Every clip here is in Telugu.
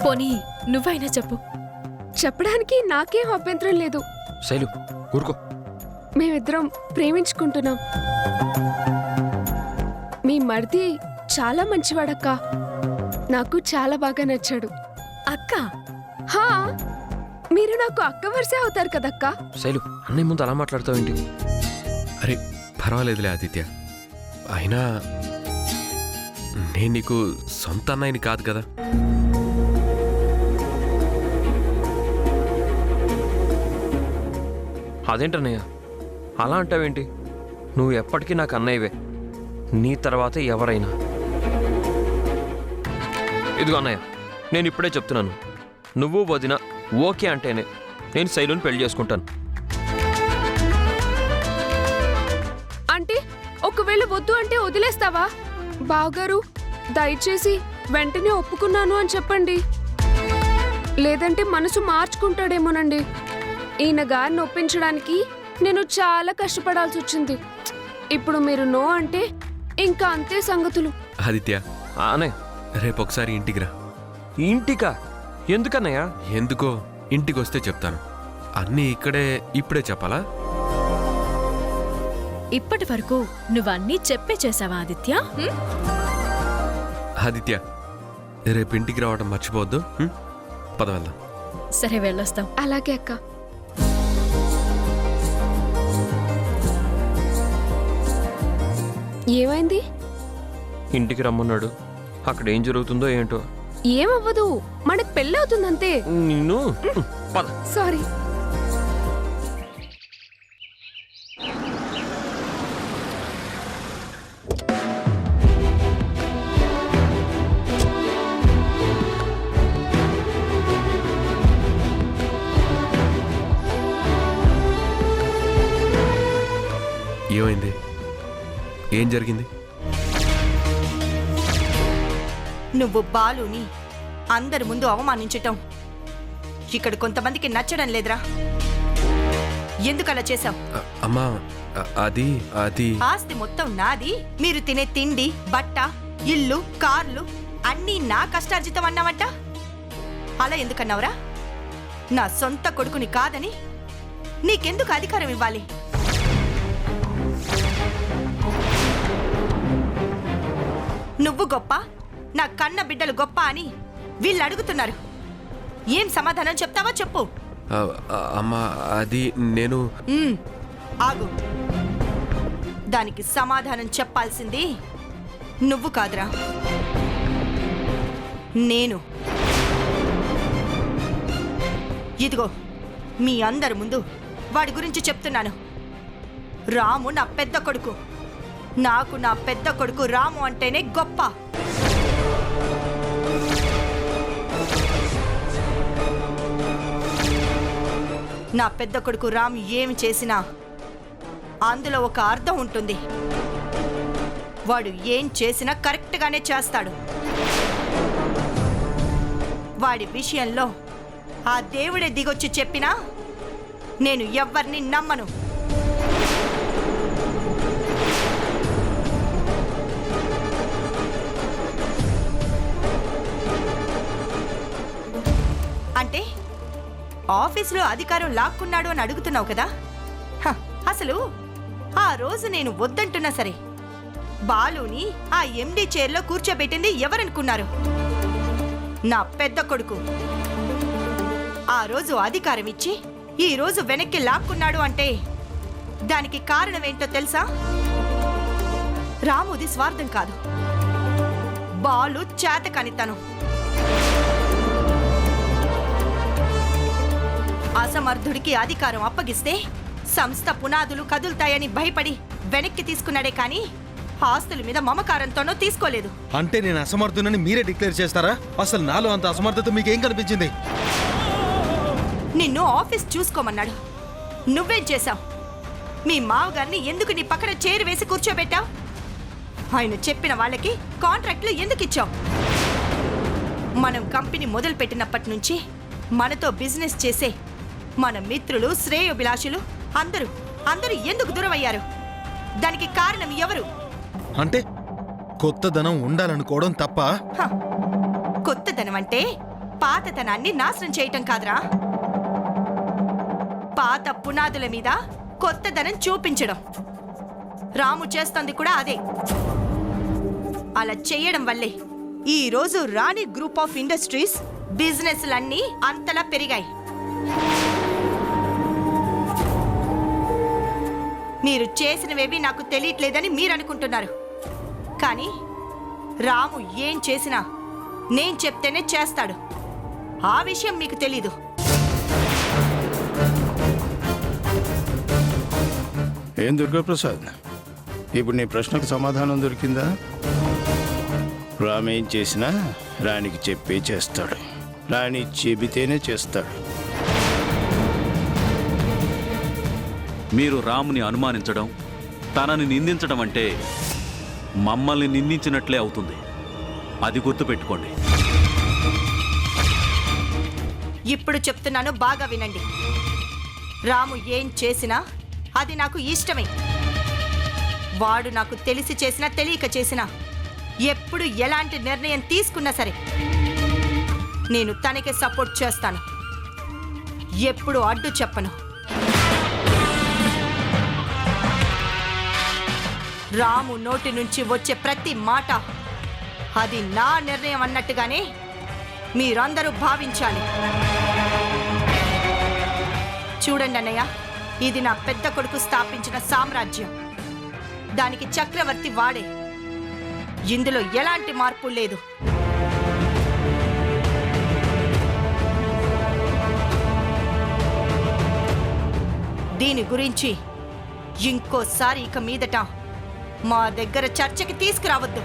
పోనీ నువ్వైనా చెప్పు. చెప్పడానికి నాకేం అభ్యంతరం లేదు. శైలు ఊరుకో. మేమిద్దరం ప్రేమించుకుంటున్నాం. మీ మరిది చాలా మంచివాడక్క. నాకు చాలా బాగా నచ్చాడు. అక్క హా, మీరు నాకు అక్క వరుసే అవుతారు కదక్క. శైలు అన్నయ్య ముందు అలా మాట్లాడతావేంటి? అరే పర్వాలేదులే ఆదిత్య. అయినా నేను నీకు సొంత అన్నయ్యని కాదు కదా. అదేంటన్నయ్య అలా అంటావేంటి? నువ్వు ఎప్పటికీ నాకు అన్నయ్యవే, నీ తర్వాత ఎవరైనా. ఇదిగో అన్నయ్య, నేను ఇప్పుడే చెప్తున్నాను, నువ్వు వదిన ఓకే అంటేనే నేను శైలుని పెళ్లి చేసుకుంటాను. అంటే ఒకవేళ వద్దు అంటే వదిలేస్తావా? బావగారు దయచేసి వెంటనే ఒప్పుకున్నాను అని చెప్పండి. లేదంటే మనసు మార్చుకుంటాడేమోనండి. ఈయన గారిని ఒప్పించడానికి నేను చాలా కష్టపడాల్సి వచ్చింది. ఇప్పుడు మీరు నో అంటే ఇంకా అంతే సంగతులు. ఆదిత్య అనే రేపు ఒకసారి ఇంటికి రా. ఇంటికా? ఎందుకన్నయ్య? ఎందుకో ఇంటికి వస్తే చెప్తాను. అన్నీ ఇప్పుడే చెప్పాలా? ఇప్పటి వరకు నువ్వన్నీ చెప్పే చేసావా ఆదిత్య? ఆదిత్య రేపు ఇంటికి రావడం మర్చిపోవద్దు. పద వెళ్దాం. సరే వెళ్ళొస్తాం. అలాగే అక్క. ఏమైంది? ఇంటికి రమ్మన్నాడు. అక్కడ ఏం జరుగుతుందో ఏంటో. ఏమవ్వదు, మనకు పెళ్ళవుతుందంతే. నిన్ను పద. సారీ. ఏమైంది? ఏం జరిగింది? నువ్వు బాలుని అందరి ముందు అవమానించటం ఇక్కడ కొంతమందికి నచ్చడం లేదురా. ఎందుకలా చేశావు? అమ్మా అది ఆస్తి మొత్తం నాది. మీరు తినే తిండి, బట్ట, ఇల్లు, కార్లు అన్నీ నా కష్టార్జితం అన్నావంట. అలా ఎందుకన్నావురా? నా సొంత కొడుకుని కాదని నీకెందుకు అధికారం ఇవ్వాలి? నువ్వు గొప్ప, నా కన్న బిడ్డలు గొప్ప అని వీళ్ళు అడుగుతున్నారు. ఏం సమాధానం చెప్తావో చెప్పు. అమ్మా అది నేను ఆగు. దానికి సమాధానం చెప్పాల్సింది నువ్వు కాదురా, నేను. ఇదిగో మీ అందరి ముందు వాడి గురించి చెప్తున్నాను. రాము నా పెద్ద కొడుకు. నాకు నా పెద్ద కొడుకు రాము అంటేనే గొప్ప. నా పెద్ద కొడుకు రాము ఏమి చేసినా అందులో ఒక అర్థం ఉంటుంది. వాడు ఏం చేసినా కరెక్ట్గానే చేస్తాడు. వాడి విషయంలో ఆ దేవుడే దిగొచ్చి చెప్పినా నేను ఎవ్వరిని నమ్మను. అంటే ఆఫీసులో అధికారం లాక్కున్నాడు అని అడుగుతున్నావు కదా? అసలు ఆ రోజు నేను వద్దంటున్నా సరే బాలుని ఆ ఎండి చైర్లో కూర్చోబెట్టింది ఎవరనుకున్నారు? నా పెద్ద కొడుకు. ఆ రోజు అధికారం ఇచ్చి ఈ రోజు వెనక్కి లాక్కున్నాడు అంటే దానికి కారణం ఏంటో తెలుసా? రాముది స్వార్థం కాదు, బాలు చేతకానితనం. అసమర్థుడికి అధికారం అప్పగిస్తే సంస్థ పునాదులు కదులుతాయని భయపడి వెనక్కి తీసుకున్నాడే కానీ ఆస్తుల మీద మమకారంతోనో తీసుకోలేదు. అంటే నేను అసమర్థునని మీరే డిక్లేర్ చేస్తారా? అసలు నాలో అంత అసమర్థత మీకేం కనిపించింది? నిన్ను ఆఫీస్ చూసుకోమన్నాడు, నువ్వేం చేశావు? మీ మావగారిని ఎందుకు నీ పక్కన చైర్ వేసి కూర్చోబెట్టావు? ఆయన చెప్పిన వాళ్ళకి కాంట్రాక్ట్లు ఎందుకు ఇచ్చావు? మనం కంపెనీ మొదలు పెట్టినప్పటి నుంచి మనతో బిజినెస్ చేసే మన మిత్రులు, శ్రేయోభిలాషులు అందరూ ఎందుకు దూరం అయ్యారు? దానికి కారణం ఎవరు? అంటే కొత్తదనం ఉండాలనుకోవడం తప్ప? హ, కొత్తదనం అంటే పాతతనాన్ని నాశనం చేయటం కాదురా, పాత పునాదుల మీద కొత్తదనం చూపించడం. రాము చేస్తోంది కూడా అదే. అలా చేయడం వల్లే ఈ రోజు రాణి గ్రూప్ ఆఫ్ ఇండస్ట్రీస్ బిజినెస్లన్నీ అంతలా పెరిగాయి. మీరు చేసినవేవి నాకు తెలియట్లేదని మీరు అనుకుంటున్నారు, కానీ రాము ఏం చేసినా నేను చెప్తేనే చేస్తాడు. ఆ విషయం మీకు తెలీదు. ఏం దుర్గాప్రసాద్, ఇప్పుడు నీ ప్రశ్నకు సమాధానం దొరికిందా? రామేం చేసినా రాణికి చెప్పే చేస్తాడు, రాణి చెబితేనే చేస్తాడు. మీరు రాముని అనుమానించడం, తనని నిందించడం అంటే మమ్మల్ని నిందించినట్లే అవుతుంది. అది గుర్తుపెట్టుకోండి. ఇప్పుడు చెప్తున్నాను, బాగా వినండి. రాము ఏం చేసినా అది నాకు ఇష్టమే. వాడు నాకు తెలిసి చేసినా తెలియక చేసినా, ఎప్పుడు ఎలాంటి నిర్ణయం తీసుకున్నా సరే నేను తనకే సపోర్ట్ చేస్తాను. ఎప్పుడు అడ్డు చెప్పను. రాము నోటి నుంచి వచ్చే ప్రతి మాట అది నా నిర్ణయం అన్నట్టుగానే మీరందరూ భావించాలి. చూడండి అన్నయ్య, ఇది నా పెద్ద కొడుకు స్థాపించిన సామ్రాజ్యం. దానికి చక్రవర్తి వాడే. ఇందులో ఎలాంటి మార్పు లేదు. దీని గురించి ఇంకోసారి ఇక మీదట మా దగ్గర చర్చకి తీసుకురావద్దు.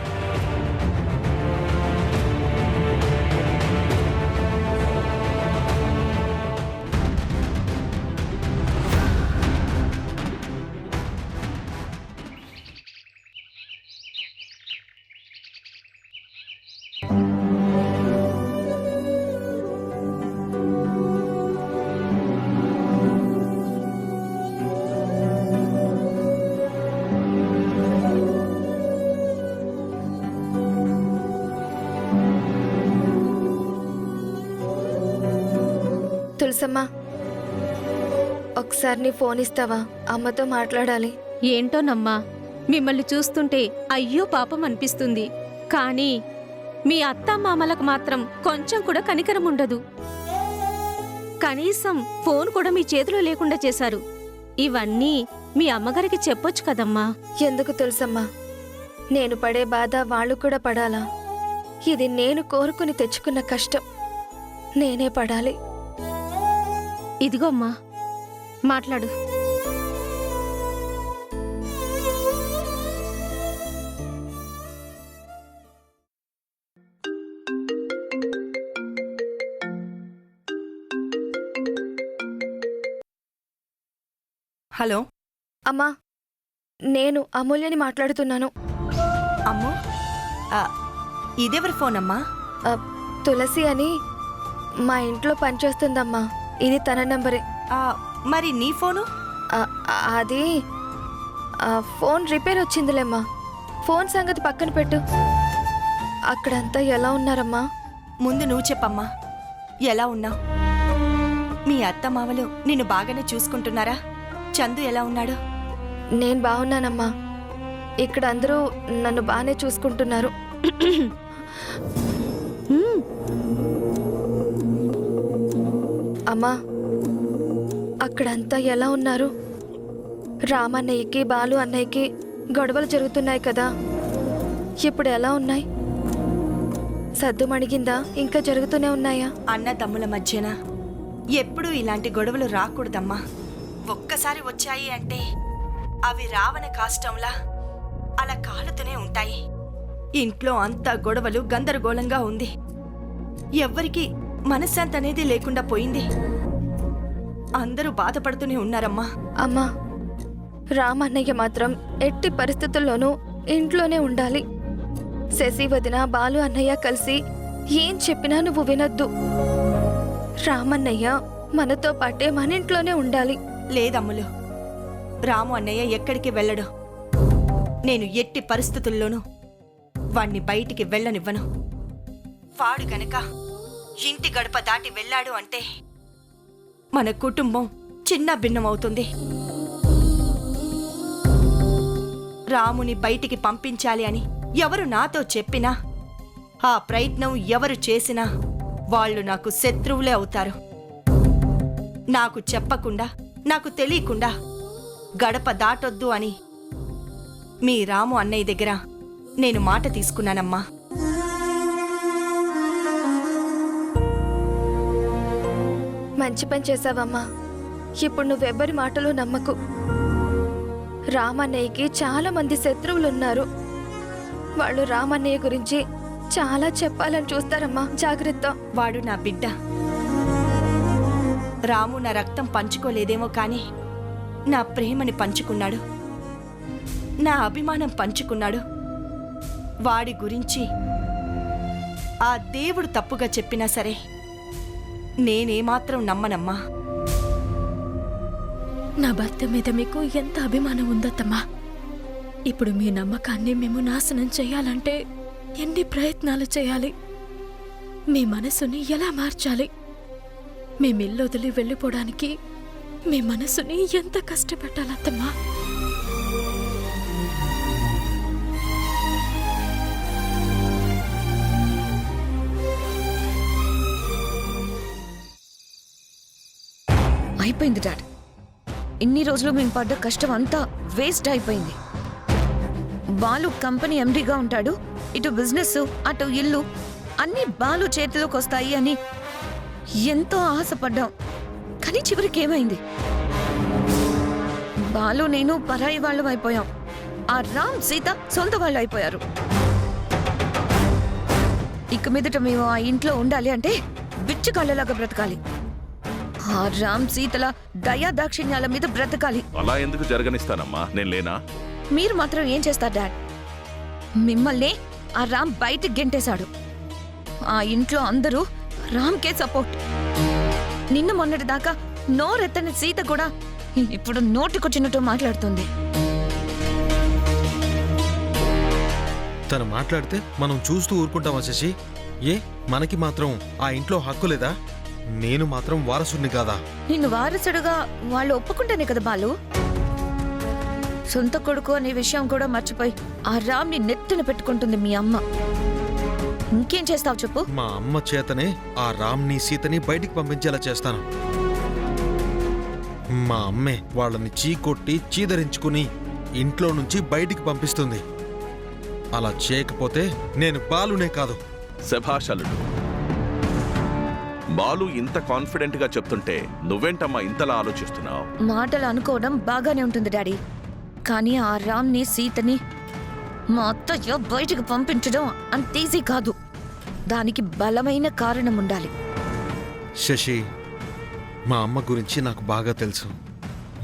తులసమ్మ, ఒకసారి నీ ఫోన్ ఇస్తావా? అమ్మతో మాట్లాడాలి. ఏంటోనమ్మా, మిమ్మల్ని చూస్తుంటే అయ్యో పాపం అనిపిస్తుంది. కానీ మీ అత్తామామలకు మాత్రం కొంచెం కూడా కనికరం ఉండదు. కనీసం ఫోన్ కూడా మీ చేతిలో లేకుండా చేశారు. ఇవన్నీ మీ అమ్మగారికి చెప్పొచ్చు కదమ్మా. ఎందుకు తులసమ్మ? నేను పడే బాధ వాళ్ళు కూడా పడాలా? ఇది నేను కోరుకుని తెచ్చుకున్న కష్టం. నేనే పడాలి. ఇదిగో అమ్మా, మాట్లాడు. హలో అమ్మా, నేను అమూల్యని మాట్లాడుతున్నాను. అమ్మో, ఇదెవరి ఫోన్ అమ్మా? తులసి అని మా ఇంట్లో పనిచేస్తుందమ్మా. ఇది తన నంబరే. మరి నీ ఫోను? అది ఫోన్ రిపేర్ వచ్చిందిలేమ్మా. ఫోన్ సంగతి పక్కన పెట్టు. అక్కడంతా ఎలా ఉన్నారమ్మా? ముందు నువ్వు చెప్పమ్మా, ఎలా ఉన్నావు? మీ అత్తమామలు నిన్ను బాగానే చూసుకుంటున్నారా? చందు ఎలా ఉన్నాడు? నేను బాగున్నానమ్మా. ఇక్కడ అందరూ నన్ను బాగానే చూసుకుంటున్నారు. అమ్మా, అక్కడంతా ఎలా ఉన్నారు? రామన్నయ్యకి బాలు అన్నయ్యకి గొడవలు జరుగుతున్నాయి కదా, ఇప్పుడు ఎలా ఉన్నాయి? సద్దు మణిగిందా? ఇంకా జరుగుతూనే ఉన్నాయా? అన్నదమ్ముల మధ్యన ఎప్పుడూ ఇలాంటి గొడవలు రాకూడదమ్మా. ఒక్కసారి వచ్చాయి అంటే అవి రావణ కాష్టంలా అలా కాలుతూనే ఉంటాయి. ఇంట్లో అంతా గొడవలు గందరగోళంగా ఉంది. ఎవ్వరికీ మనశ్శాంతి అనేది లేకుండా పోయింది. అందరూ బాధపడుతూనే ఉన్నారమ్మా. అమ్మా, రామన్నయ్య మాత్రం ఎట్టి పరిస్థితుల్లోనూ ఇంట్లోనే ఉండాలి. శశి వదిన, బాలు అన్నయ్య కలిసి ఏం చెప్పినా నువ్వు వినొద్దు. రామన్నయ్య మనతో పాటే మన ఇంట్లోనే ఉండాలి. లేదమ్ములు, రాము అన్నయ్య ఎక్కడికి వెళ్ళడు. నేను ఎట్టి పరిస్థితుల్లోనూ వాణ్ణి బయటికి వెళ్ళనివ్వను. వాడు గనక ఇంటి గడప దాటి వెళ్ళాడు అంటే మన కుటుంబం చిన్న భిన్నమవుతుంది. రాముని బయటికి పంపించాలి అని ఎవరు నాతో చెప్పినా, ఆ ప్రయత్నం ఎవరు చేసినా వాళ్ళు నాకు శత్రువులే అవుతారు. నాకు చెప్పకుండా, నాకు తెలియకుండా గడప దాటొద్దు అని మీ రాము అన్నయ్య దగ్గర నేను మాట తీసుకున్నానమ్మా. మంచి పని చేసావమ్మా. ఇప్పుడు నువ్వెవ్వరి మాటలు నమ్మకు. రామన్నయ్యకి చాలా మంది శత్రువులున్నారు. వాళ్ళు రామన్నయ్య గురించి చాలా చెప్పాలని చూస్తారమ్మా. జాగ్రత్త. వాడు నా బిడ్డ. రాము నా రక్తం పంచుకోలేదేమో కానీ నా ప్రేమని పంచుకున్నాడు, నా అభిమానం పంచుకున్నాడు. వాడి గురించి ఆ దేవుడు తప్పుగా చెప్పినా సరే నేనేమాత్రం నమ్మనమ్మా. నా భర్త మీద మీకు ఎంత అభిమానం ఉందత్తమ్మా. ఇప్పుడు మీ నమ్మకాన్ని మేము నాశనం చేయాలంటే ఎన్ని ప్రయత్నాలు చేయాలి? మీ మనసుని ఎలా మార్చాలి? మేమిల్లొదిలి వెళ్ళిపోవడానికి మీ మనసుని ఎంత కష్టపెట్టాలత్తమ్మా? అయిపోయింది డాడ్. ఇన్ని రోజులు మేము పడ్డ కష్టం అంతా వేస్ట్ అయిపోయింది. బాలు కంపెనీ ఎండీగా ఉంటాడు, ఇటు బిజినెస్ అటు ఇల్లు అన్ని బాలు చేతిలోకి వస్తాయి అని ఎంతో ఆశపడ్డాం. కానీ చివరికి ఏమైంది? బాలు నేను పరాయి వాళ్ళం అయిపోయాం. ఆ రామ్ సీత సొంత వాళ్ళు అయిపోయారు. ఇక మీదట మేము ఆ ఇంట్లో ఉండాలి అంటే బిచ్చు కళ్ళలాగా బ్రతకాలి. ఆ రామ్ సీతల దయా దాక్షిణ్యాల మీద బ్రతకాలి. అలా ఎందుకు జరగనిస్తానమ్మా, నేను లేనా? మీరు మాత్రం ఏం చేస్తారు డాడ్? మిమ్మల్ని ఆ రామ్ బయటికి గెంటేశాడు. ఆ ఇంట్లో అందరూ రామ్కే సపోర్ట్. నిన్న మొన్నటి దాకా నోరెత్తని సీత కూడా ఇప్పుడు నోటికొచ్చినట్టు మాట్లాడుతుంది. తను మాట్లాడితే మనం చూస్తూ ఊరుకుంటామా శశి? ఏ మనకి మాత్రం ఆ ఇంట్లో హక్కు లేదా? నేను మాత్రం వారసుడిని కాదా? నిన్ను వారసుడుగా వాళ్ళు ఒప్పుకుంటేనే కదా బాలు. సొంత కొడుకు అనే విషయం కూడా మర్చిపోయి ఆ రామ్ని నెత్తిన పెట్టుకుంటుంది మీ అమ్మ. ఇంకేం చేస్తావు చెప్పు? మా అమ్మ చేతనే ఆ రామ్ని సీతని బయటికి పంపించేలా చేస్తాను. మా అమ్మే వాళ్ళని చీకొట్టి చీదరించుకుని ఇంట్లో నుంచి బయటికి పంపిస్తుంది. అలా చేయకపోతే నేను బాలునే కాదు. శభాషలుడు. బాలు ఇంత కాన్ఫిడెంట్ గా చెప్తుంటే నువ్వేంటమ్మా ఇంతలా ఆలోచిస్తున్నావు? మాటలు అనుకోవడం బాగానే ఉంటుంది డాడీ, కానీ ఆ రామ్ని సీతని మా అత్తయ్య బయటికి పంపించడం అంత ఈజీ కాదు. దానికి బలమైన కారణం ఉండాలి. శశి, మా అమ్మ గురించి నాకు బాగా తెలుసు.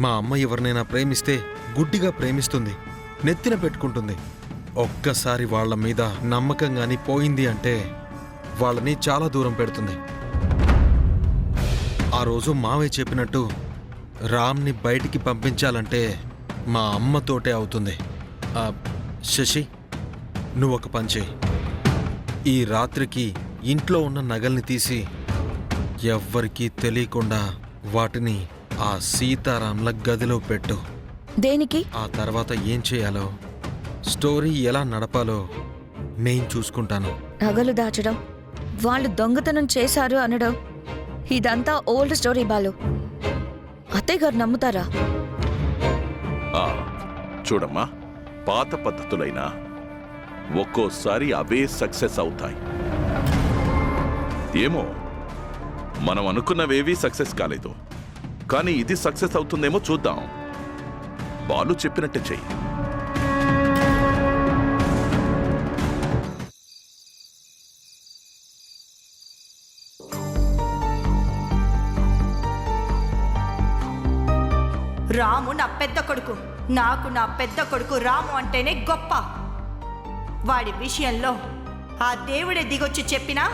మా అమ్మ ఎవరినైనా ప్రేమిస్తే గుడ్డిగా ప్రేమిస్తుంది, నెత్తిన పెట్టుకుంటుంది. ఒక్కసారి వాళ్ళ మీద నమ్మకం గాని పోయింది అంటే వాళ్ళని చాలా దూరం పెడుతుంది. ఆ రోజు మావయ్య చెప్పినట్టు రామ్ని బయటికి పంపించాలంటే మా అమ్మతోటే అవుతుంది. శశి, నువ్వు ఒక పని చేయి. ఈ రాత్రికి ఇంట్లో ఉన్న నగల్ని తీసి ఎవ్వరికీ తెలియకుండా వాటిని ఆ సీతారాంల గదిలో పెట్టు. దేనికి? ఆ తర్వాత ఏం చేయాలో, స్టోరీ ఎలా నడపాలో నేను చూసుకుంటాను. నగలు దాచడం, వాళ్ళు దొంగతనం చేశారు అనడం, ఇదంతా ఓల్డ్ స్టోరీ బాలు. అత్తయ్య గారు నమ్ముతారా? చూడమ్మా, పాత పద్ధతులైనా ఒక్కోసారి అవే సక్సెస్ అవుతాయి. ఏమో, మనం అనుకున్నవేవీ సక్సెస్ కాలేదు, కానీ ఇది సక్సెస్ అవుతుందేమో చూద్దాం. బాలు చెప్పినట్టే చెయ్యి. రాము నా పెద్ద కొడుకు. నాకు నా పెద్ద కొడుకు రాము అంటేనే గొప్ప. వాడి విషయంలో ఆ దేవుడే దిగొచ్చి చెప్పినా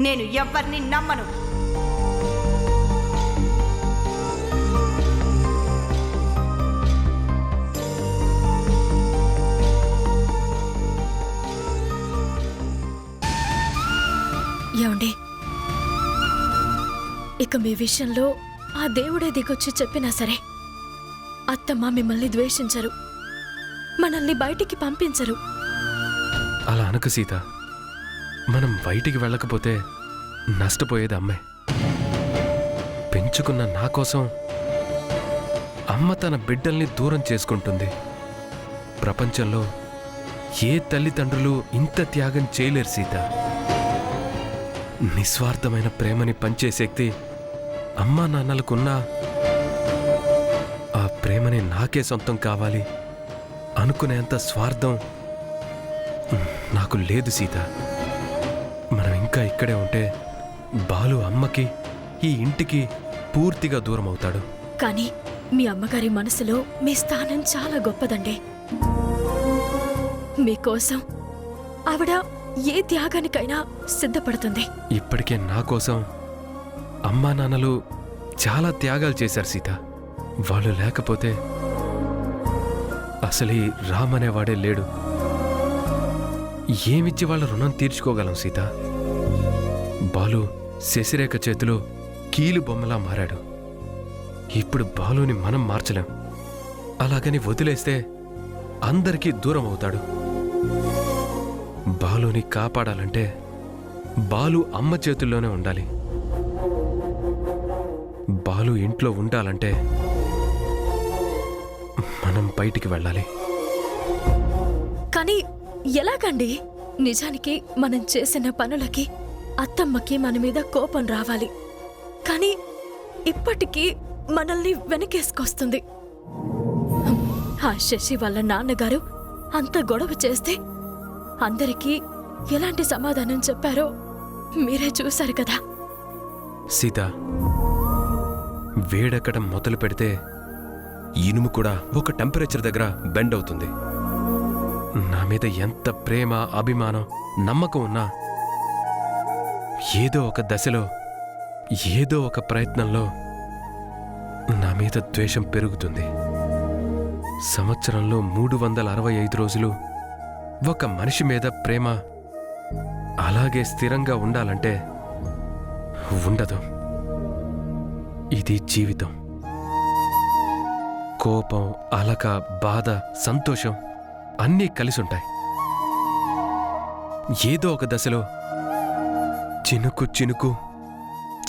నేను ఎవ్వరిని నమ్మను. ఏమండి, ఇక మీ విషయంలో ఆ దేవుడే దిగొచ్చి చెప్పినా సరే అత్తమ్మ మిమ్మల్ని ద్వేషించరు, మనల్ని బయటికి పంపించరు. అలా అనకు సీత. మనం బయటికి వెళ్ళకపోతే నష్టపోయేది అమ్మే. పెంచుకున్న నా కోసం అమ్మ తన బిడ్డల్ని దూరం చేసుకుంటుంది. ప్రపంచంలో ఏ తల్లిదండ్రులు ఇంత త్యాగం చేయలేరు సీత. నిస్వార్థమైన ప్రేమని పంచే శక్తి అమ్మా నాన్నలకున్నా ఆ ప్రేమని నాకే సొంతం కావాలి అనుకునేంత స్వార్థం నాకు లేదు సీత. మనం ఇంకా ఇక్కడే ఉంటే బాలు అమ్మకి, ఈ ఇంటికి పూర్తిగా దూరం అవుతాడు. కానీ మీ అమ్మగారి మనసులో మీ స్థానం చాలా గొప్పదండి. మీకోసం ఆవిడ ఏ త్యాగానికైనా సిద్ధపడుతుంది. ఇప్పటికే నా కోసం అమ్మా నాన్నలు చాలా త్యాగాలు చేశారు సీత. వాళ్ళు లేకపోతే అసలు ఈ రామ్ అనేవాడే లేడు. ఏమిచ్చి వాళ్ళ రుణం తీర్చుకోగలం సీత? బాలు శశిరేఖ చేతిలో కీలు బొమ్మలా మారాడు. ఇప్పుడు బాలుని మనం మార్చలేం. అలాగని వదిలేస్తే అందరికీ దూరం అవుతాడు. బాలుని కాపాడాలంటే బాలు అమ్మ చేతుల్లోనే ఉండాలి. బాలు ఇంట్లో ఉండాలంటే మనం బయటికి వెళ్ళాలి. కానీ ఎలాగండి? నిజానికి మనం చేసిన పనులకి అత్తమ్మకి మన మీద కోపం రావాలి, కానీ ఇప్పటికీ మనల్ని వెనకేసుకొస్తుంది. ఆ శశి వాళ్ళ నాన్నగారు అంత గొడవ చేస్తే అందరికీ ఎలాంటి సమాధానం చెప్పారో మీరే చూశారు కదా. సీత, వేడెక్కడం మొదలు పెడితే ఇనుము కూడా ఒక టెంపరేచర్ దగ్గర బెండ్ అవుతుంది. నా మీద ఎంత ప్రేమ, అభిమానం, నమ్మకం ఉన్నా ఏదో ఒక దశలో, ఏదో ఒక ప్రయత్నంలో నా మీద ద్వేషం పెరుగుతుంది. సంవత్సరంలో 365 రోజులు ఒక మనిషి మీద ప్రేమ అలాగే స్థిరంగా ఉండాలంటే ఉండదు. ఇది జీవితం. కోపం, అలక, బాధ, సంతోషం అన్నీ కలిసుంటాయి. ఏదో ఒక దశలో చినుకు చినుకు,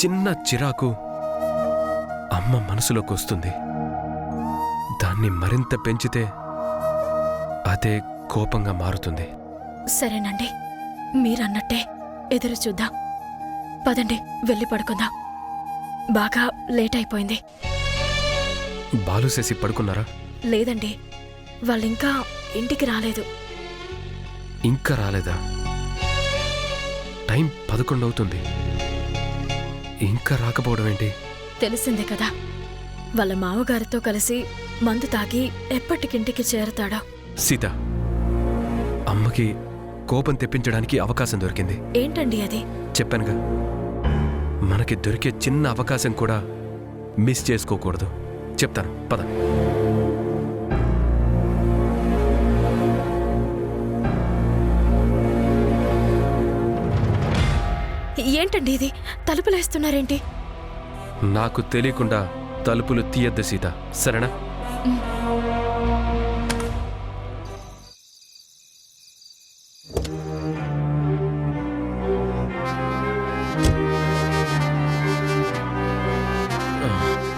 చిన్న చిరాకు అమ్మ మనసులోకి వస్తుంది. దాన్ని మరింత పెంచితే అదే కోపంగా మారుతుంది. సరేనండి, మీరన్నట్టే ఎదురు చూద్దాం. పదండి, వెళ్ళి పడుకుందాం. బాగా లేట్ అయిపోయింది. బాలు శశి పడుకున్నారా? లేదండి, వాళ్ళింకా ఇంటికి రాలేదు. ఇంకా రాలేదా? టైం 11 అవుతుంది. ఇంకా రాకపోవడం ఏంటి? తెలిసిందే కదా, వాళ్ళ మామగారితో కలిసి మందు తాగి ఎప్పటికింటికి చేరతాడో. సీత, అమ్మకి కోపం తెప్పించడానికి అవకాశం దొరికింది. ఏంటండి అది? చెప్పానుగా, మనకి దొరికే చిన్న అవకాశం కూడా మిస్ చేసుకోకూడదు. చెప్తాను, పద. ఏంటండి ఇది? తలుపులేస్తున్నారేంటి? నాకు తెలియకుండా తలుపులు తీయద్దు సీత, సరేనా?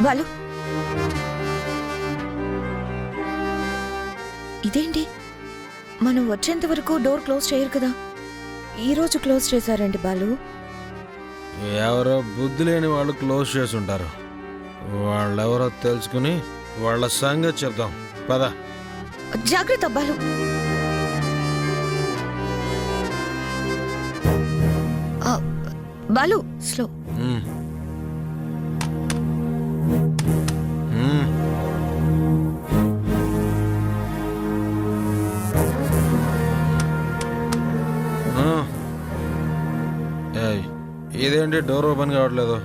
బాలు, ఇదేంటి? మనం వచ్చేంత వరకు డోర్ క్లోజ్ చేయరు కదా, ఈరోజు క్లోజ్ చేశారండి బాలు? ఎవరో బుద్ధి లేని వాళ్ళు క్లోజ్ చేసి ఉంటారు. వాళ్ళెవరో తెలుసుకుని వాళ్ళ సంగతి చెప్దాం, పద. జాగ్రత్త బాలు. బాలు, స్లో. ఇదేంటి డోర్ ఓపెన్ కావట్లేదు?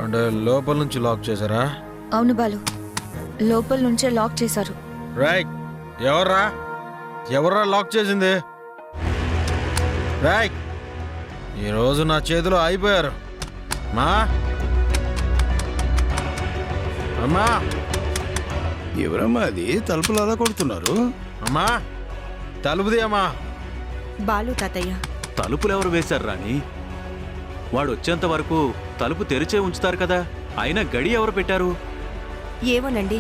అంటే లోపల నుంచి లాక్ చేశారా? అవును బాలు, లోపల నుంచే లాక్ చేశారు. రైట్. ఎవర్రా లాక్ చేసింది? రైట్. ఈరోజు నా చేతిలో అయిపోయారు. మా అమ్మా, ఎవరమ్మా అది తలుపులు అలా కొడుతున్నారు? అమ్మా, తలుపుది అమ్మా. బాలు తాతయ్య. తలుపులు ఎవరు వేశారు రాణి? వాడు వచ్చేంత వరకు తలుపు తెరిచే ఉంచుతారు కదా. అయినా గడి ఎవరు పెట్టారు? ఏమోనండి,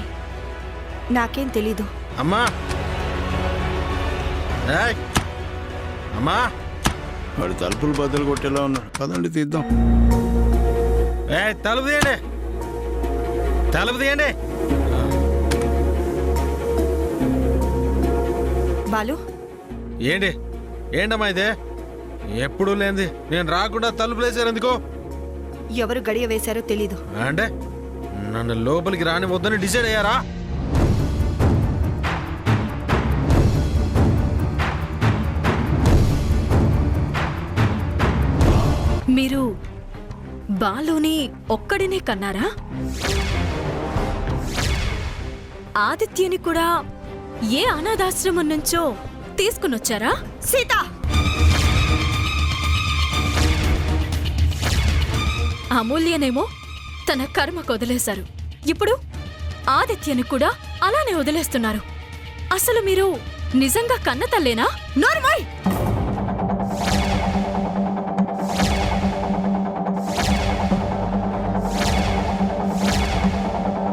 నాకేం తెలీదు. అమ్మా, ఏయ్! అమ్మా, వాడు తలుపులు బద్దలు కొట్టేలా ఉన్నాడు. పదండి తీద్దాం. తలుపు తీయండి, తలుపు తీయండి. బాలు, ఏంటి ఏంటమ్మా ఇదే? ఎప్పుడూ లేనిది నేను రాకుండా తలుపులు వేశారు ఎందుకో? ఎవరు గడియ వేశారో తెలీదు. అంటే నన్ను లోపలికి రానివద్దని డిసైడ్ అయ్యారా? మీరు బాలుని ఒక్కడినే కన్నారా? ఆదిత్యని కూడా ఏ అనాథాశ్రమం నుంచో తీసుకునొచ్చారా? సీత! అమూల్యనేమో తన కర్మకు వదిలేశారు. ఇప్పుడు ఆదిత్యని కూడా అలానే వదిలేస్తున్నారు. అసలు మీరు నిజంగా కన్నతల్లేనా? నోర్మోయ్!